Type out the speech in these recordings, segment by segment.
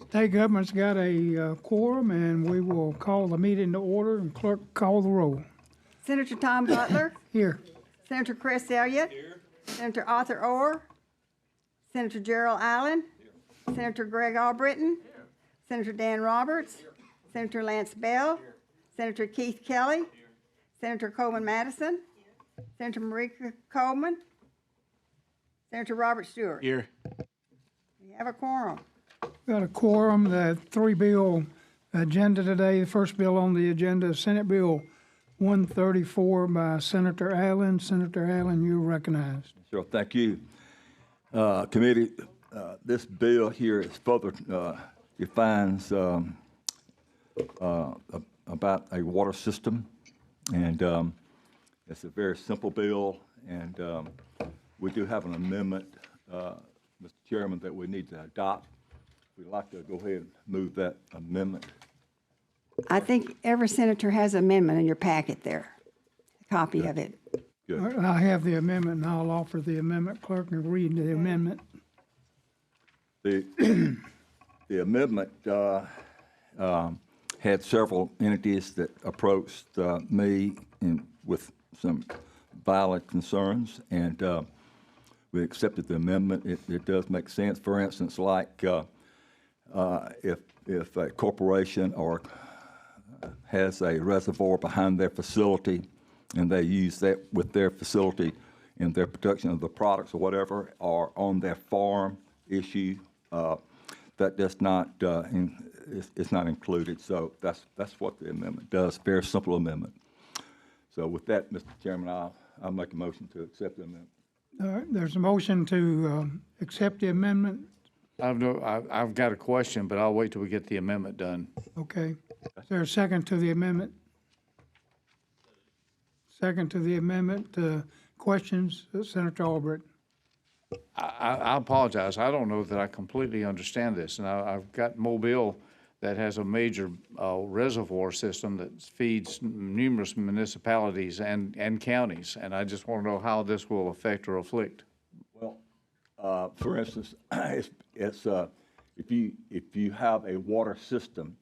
State government's got a quorum, and we will call the meeting to order, and clerk call the roll. Senator Tom Butler. Here. Senator Chris Elliott. Here. Senator Arthur Orr. Senator Gerald Allen. Here. Senator Greg Albritton. Here. Senator Dan Roberts. Here. Senator Lance Bell. Here. Senator Keith Kelly. Here. Senator Coleman Madison. Here. Senator Marika Coleman. Senator Robert Stewart. Here. We have a quorum. Got a quorum. The three-bill agenda today. The first bill on the agenda is Senate Bill 134 by Senator Allen. Senator Allen, you're recognized. Sure, thank you. Committee, this bill here is further defines about a water system, and it's a very simple bill, and we do have an amendment, Mr. Chairman, that we need to adopt. We'd like to go ahead and move that amendment. I think every senator has an amendment in your packet there, a copy of it. Good. I have the amendment, and I'll offer the amendment. Clerk can read the amendment. The amendment had several entities that approached me with some valid concerns, and we accepted the amendment. It does make sense. For instance, like if a corporation or has a reservoir behind their facility, and they use that with their facility in their production of the products or whatever, or on their farm issue, that does not it's not included. So that's what the amendment does. Very simple amendment. So with that, Mr. Chairman, I'll make a motion to accept the amendment. All right, there's a motion to accept the amendment. I've got a question, but I'll wait till we get the amendment done. Okay. Is there a second to the amendment? Second to the amendment. Questions, Senator Albritton? I apologize. I don't know that I completely understand this. And I've got Mobile that has a major reservoir system that feeds numerous municipalities and counties. And I just want to know how this will affect or afflict. Well, for instance, it's if you have a water system,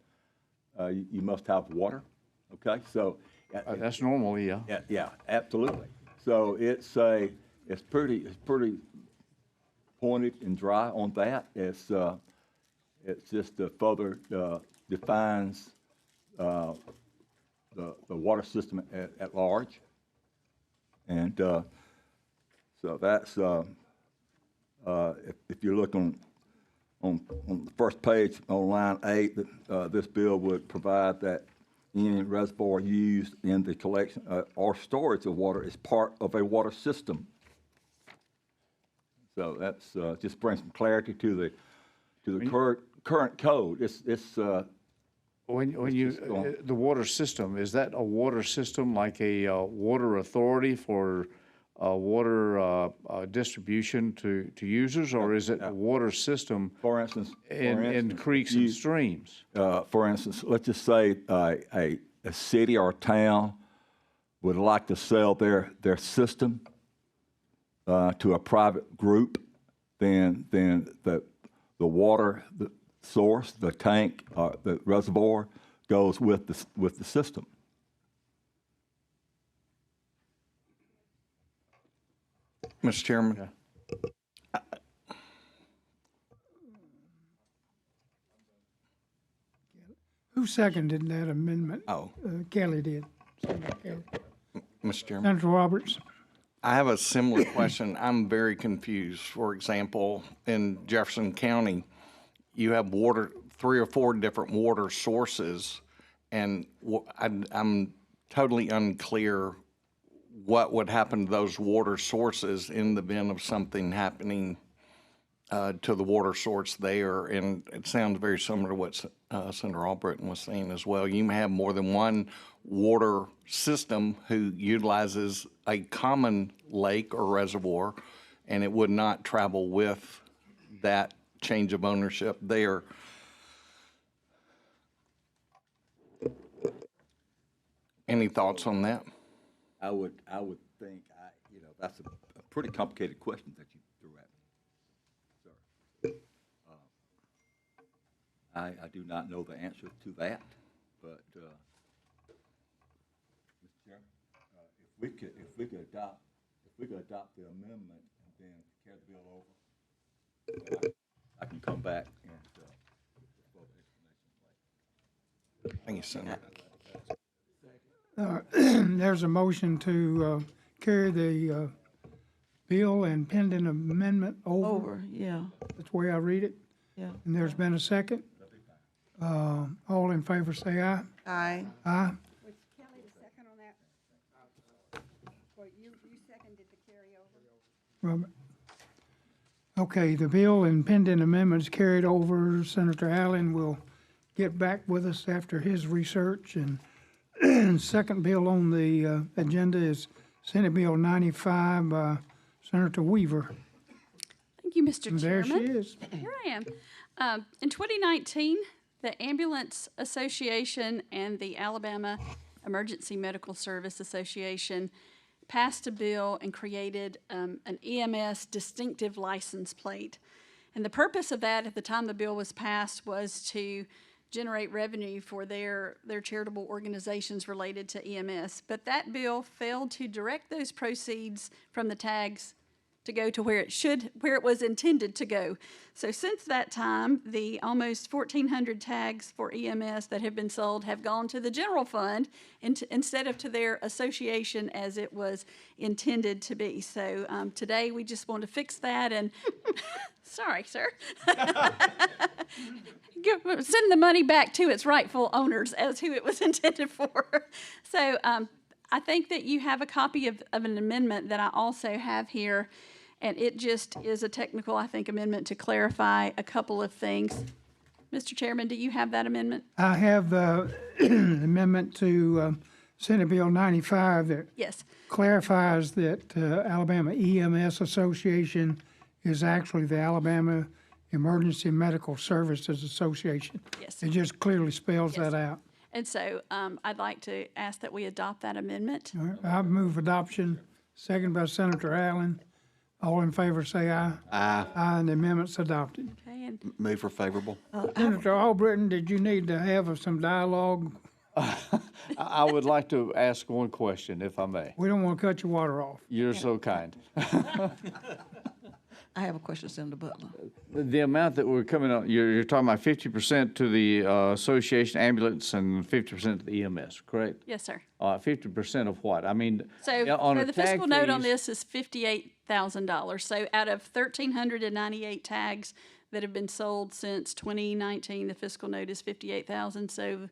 you must have water. Okay, so that's normal, yeah. Yeah, absolutely. So it's pretty pointed and dry on that. It's just further defines the water system at large, and so that's if you look on the first page on line 8, this bill would provide that any reservoir used in the collection or storage of water is part of a water system. So that's just brings some clarity to the current code. When you the water system, is that a water system like a water authority for water distribution to users, or is it a water system? For instance, in creeks and streams. For instance, let's just say a city or a town would like to sell their system to a private group, then the water, the source, the tank, the reservoir goes with the system. Mr. Chairman, Who seconded that amendment? oh, Kelly did. Senator Kelly. Mr. Chairman, Senator Roberts. I have a similar question. I'm very confused. For example, in Jefferson County, you have water, 3 or 4 different water sources, and I'm totally unclear what would happen to those water sources in the event of something happening to the water source there. And it sounds very similar to what Senator Albritton was saying as well. You may have more than one water system who utilizes a common lake or reservoir, and it would not travel with that change of ownership there. Any thoughts on that? I would think, that's a pretty complicated question that you threw at me, sir. I do not know the answer to that, but, Mr. Chairman, if we could adopt the amendment and then carry the bill over, then I can come back and, give further explanation later. Thank you, Senator. There's a motion to carry the bill and pending amendment over. Over, yeah, That's the way I read it. yeah. And there's been a second. All in favor say aye. Aye. Aye. Was Kelly the second on that? Well, you seconded the carryover. Robert. Okay, the bill and pending amendments carried over. Senator Allen will get back with us after his research. And second bill on the agenda is Senate Bill 95 by Senator Weaver. Thank you, Mr. And there Chairman. she is. Here I am. In 2019, the Ambulance Association and the Alabama Emergency Medical Service Association passed a bill and created an EMS distinctive license plate. And the purpose of that at the time the bill was passed was to generate revenue for their charitable organizations related to EMS. But that bill failed to direct those proceeds from the tags to go to where it was intended to go. So since that time, the almost 1,400 tags for EMS that have been sold have gone to the general fund instead of to their association as it was intended to be. So today we just want to fix that and, sorry, sir. Send the money back to its rightful owners as who it was intended for. So I think that you have a copy of an amendment that I also have here, and it just is a technical, I think, amendment to clarify a couple of things. Mr. Chairman, do you have that amendment? I have the amendment to Senate Bill 95 that Yes. clarifies that Alabama EMS Association is actually the Alabama Emergency Medical Services Association. Yes. It just clearly spells Yes. that out. And so I'd like to ask that we adopt that amendment. All right, I move adoption, second by Senator Allen. All in favor say aye. Aye. Aye, and the amendment's adopted. Okay, and Move for favorable. Senator Albritton, did you need to have some dialogue? I would like to ask one question, if I may. We don't want to cut your water off. You're so kind. I have a question, Senator Butler. The amount that we're coming on, you're talking about 50% to the association ambulance and 50% to the EMS, correct? yes, sir. 50% of what? I mean, So, yeah, on so a the tag fiscal note on fees- this is $58,000. So out of 1,398 tags that have been sold since 2019, the fiscal note is $58,000. So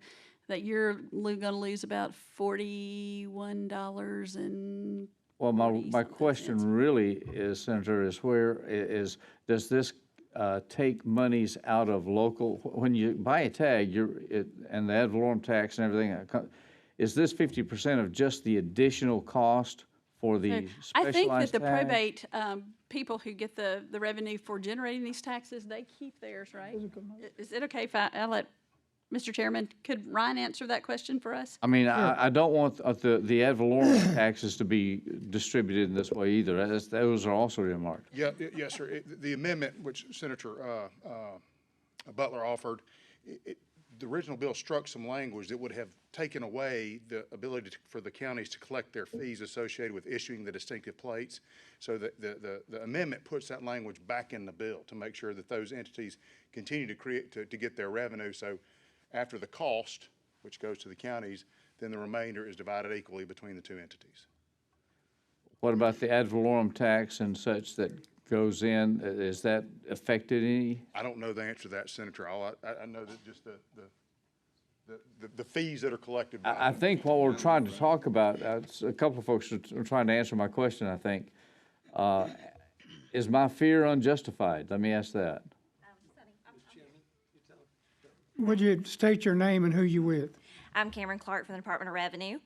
that you're going to lose about $41 and Well, my 40-something question cents. really is, Senator, is does this take monies out of local, when you buy a tag, and the ad valorem tax and everything, is this 50% of just the additional cost for the I think that specialized the tag? probate people who get the revenue for generating these taxes, they keep theirs, right? Is it okay if I let Mr. Chairman, could Ryan answer that question for us? I mean, I don't want the ad valorem taxes to be distributed in this way either. Those are also earmarked. Yeah, yes, sir. The amendment which Senator Butler offered, the original bill struck some language that would have taken away the ability for the counties to collect their fees associated with issuing the distinctive plates. So the amendment puts that language back in the bill to make sure that those entities continue to get their revenue. So after the cost, which goes to the counties, then the remainder is divided equally between the two entities. What about the ad valorem tax and such that goes in? Is that affected any? I don't know the answer to that, Senator. I know that just the fees that are collected by. I think what we're trying to talk about, a couple of folks are trying to answer my question, I think. Is my fear unjustified? Let me ask that. Would you state your name and who you with? I'm Cameron Clark from the Department of Revenue.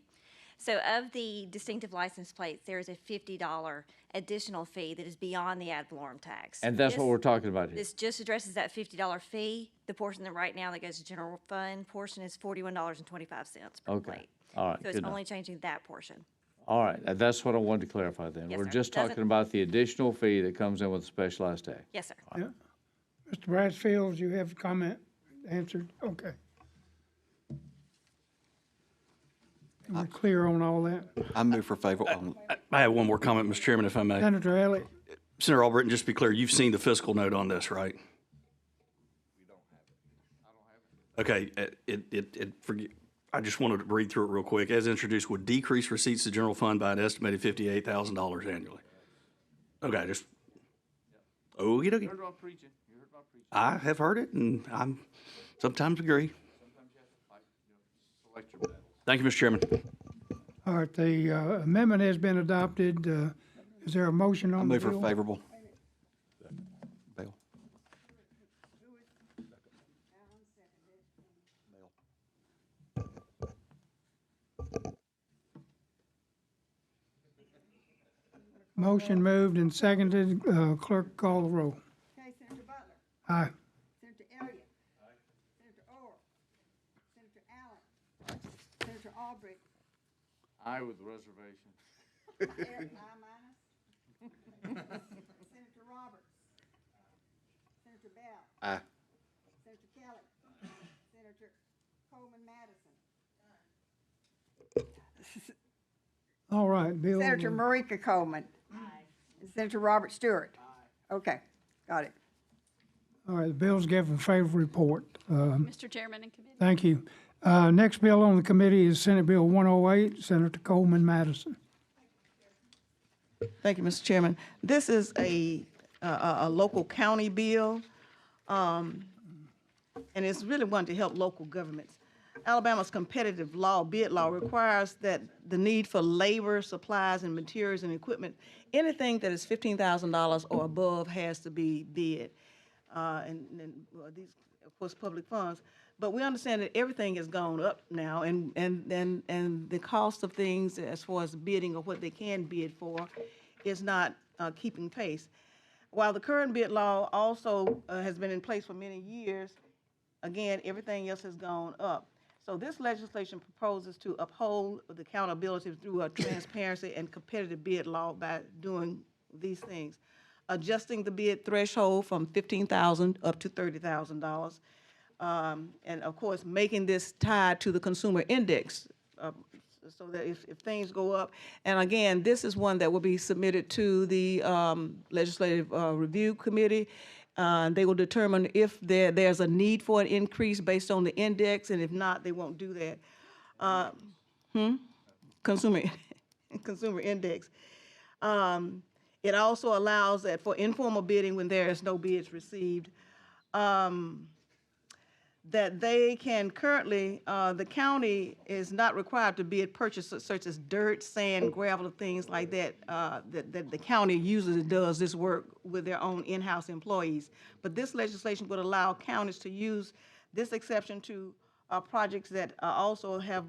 So of the distinctive license plates, there is a $50 additional fee that is beyond the ad valorem tax. And that's what we're talking about here. This just addresses that $50 fee. The portion that right now that goes to general fund portion is $41.25 per Okay. plate. All right, So it's good enough. only changing that portion. All right, that's what I wanted to clarify then. Yes, We're sir. just Doesn't- talking about the additional fee that comes in with the specialized tax. Yes, sir. Yeah. Mr. Bradsfield, you have a comment answered? Okay. We're clear on all that. I move for favor on, I have one more comment, Mr. Chairman, if I may. Senator Elliott, Senator Albritton, just to be clear, you've seen the fiscal note on this, right? We don't have it. I don't have it. Okay, I just wanted to read through it real quick. As introduced, would decrease receipts to general fund by an estimated $58,000 annually. Okay, just, okey dokey. I have heard it, and I'm sometimes agree. Thank you, Mr. Chairman. all right, the amendment has been adopted. Is there a motion I on the move for bill? favorable. Bill. Motion moved and seconded. Clerk, call the roll. Okay, Senator Butler. Aye. Senator Elliott. Senator Orr. Senator Allen. Senator Albrecht. Aye with reservation. I minus. Senator Roberts. Senator Bell. Aye. Senator Kelly. Senator Coleman Madison. All right, Bill. Senator Marika Coleman. And Senator Robert Stewart. Okay, got it. All right, the bill's given a favorable report. Mr. Chairman and committee. Thank you. Next bill on the committee is Senate Bill 108, Senator Coleman Madison. Thank you, Mr. Chairman. This is a local county bill, and it's really one to help local governments. Alabama's competitive law, bid law, requires that the need for labor, supplies, and materials and equipment, anything that is $15,000 or above has to be bid. And these, of course, public funds. But we understand that everything has gone up now, and the cost of things as far as bidding or what they can bid for is not keeping pace. While the current bid law also has been in place for many years, again, everything else has gone up. So this legislation proposes to uphold the accountability through a transparency and competitive bid law by doing these things. Adjusting the bid threshold from $15,000 up to $30,000. And of course, making this tied to the consumer index so that if things go up. And again, this is one that will be submitted to the Legislative Review Committee. They will determine if there's a need for an increase based on the index, and if not, they won't do that. Consumer index. It also allows that for informal bidding when there is no bids received, that they can currently, the county is not required to bid purchases such as dirt, sand, gravel, things like that, that the county usually does this work with their own in-house employees. But this legislation would allow counties to use this exception to projects that also have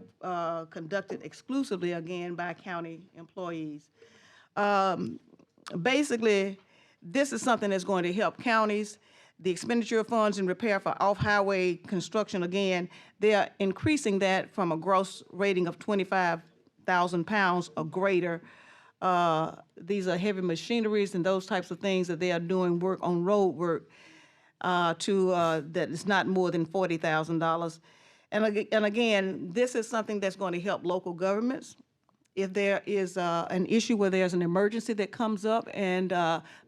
conducted exclusively, again, by county employees. Basically, this is something that's going to help counties. The expenditure of funds in repair for off-highway construction, again, they are increasing that from a gross rating of 25,000 pounds or greater. These are heavy machineries and those types of things that they are doing work on road work. that is not more than $40,000. And again, this is something that's going to help local governments. If there is an issue where there's an emergency that comes up and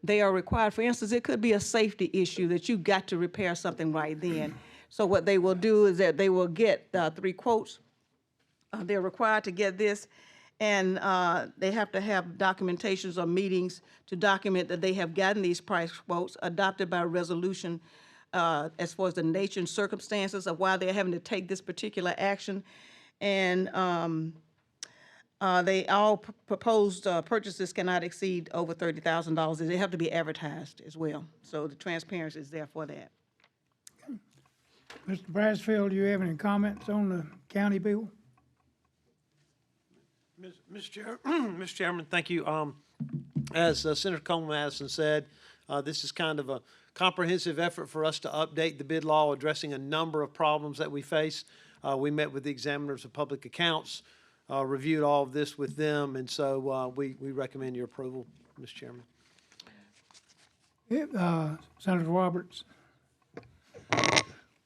they are required, for instance, it could be a safety issue that you got to repair something right then. So what they will do is that they will get 3 quotes. They're required to get this, and they have to have documentations or meetings to document that they have gotten these price quotes adopted by resolution as far as the nature and circumstances of why they're having to take this particular action. And they all proposed purchases cannot exceed over $30,000. They have to be advertised as well. So the transparency is there for that. Mr. Brasfield, do you have any comments on the county bill? Mr. Chairman, thank you. As Senator Coleman Madison said, this is kind of a comprehensive effort for us to update the bid law, addressing a number of problems that we face. We met with the examiners of public accounts, reviewed all of this with them, and so we recommend your approval, Mr. Chairman. Senator Roberts.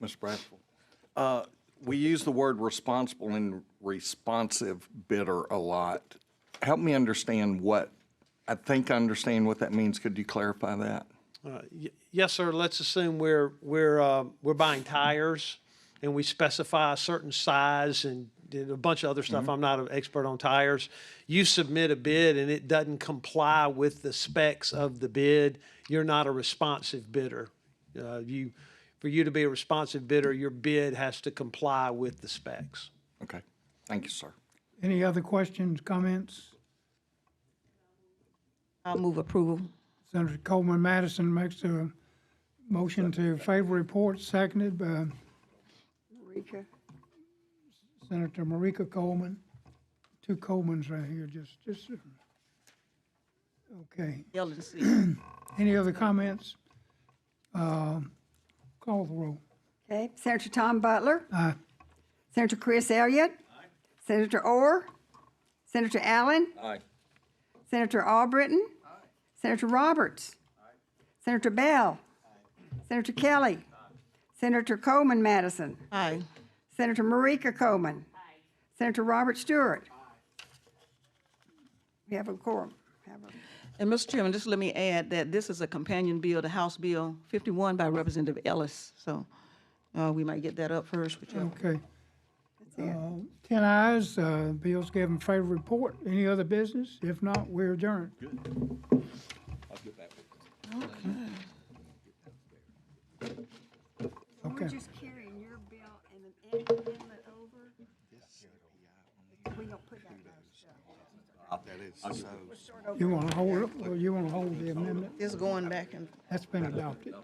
Mr. Bradford, we use the word responsible and responsive bidder a lot. Help me understand I understand what that means. Could you clarify that? Yes, sir. Let's assume we're buying tires, and we specify a certain size and a bunch of other stuff. I'm not an expert on tires. You submit a bid, and it doesn't comply with the specs of the bid. You're not a responsive bidder. For you to be a responsive bidder, your bid has to comply with the specs. Okay. Thank you, sir. Any other questions, comments? I'll move approval. Senator Coleman Madison makes a motion to favor report, seconded by Marika. Senator Marika Coleman. 2 Colemans right here, okay. L and C. Any other comments? Call the roll. Okay, Senator Tom Butler. Aye. Senator Chris Elliott. Senator Orr. Senator Allen. Aye. Senator Albritton. Senator Roberts. Senator Bell. Senator Kelly. Senator Coleman Madison. Aye. Senator Marika Coleman. Senator Robert Stewart. We have a quorum. And Mr. Chairman, just let me add that this is a companion bill to House Bill 51 by Representative Ellis. So we might get that up first. Okay. 10 ayes, bill's given favor report. Any other business? If not, we're adjourned. Okay. We're just carrying your bill and an amendment over. We don't put that in. You want to hold it, or you want to hold the amendment? It's going back and. That's been adopted.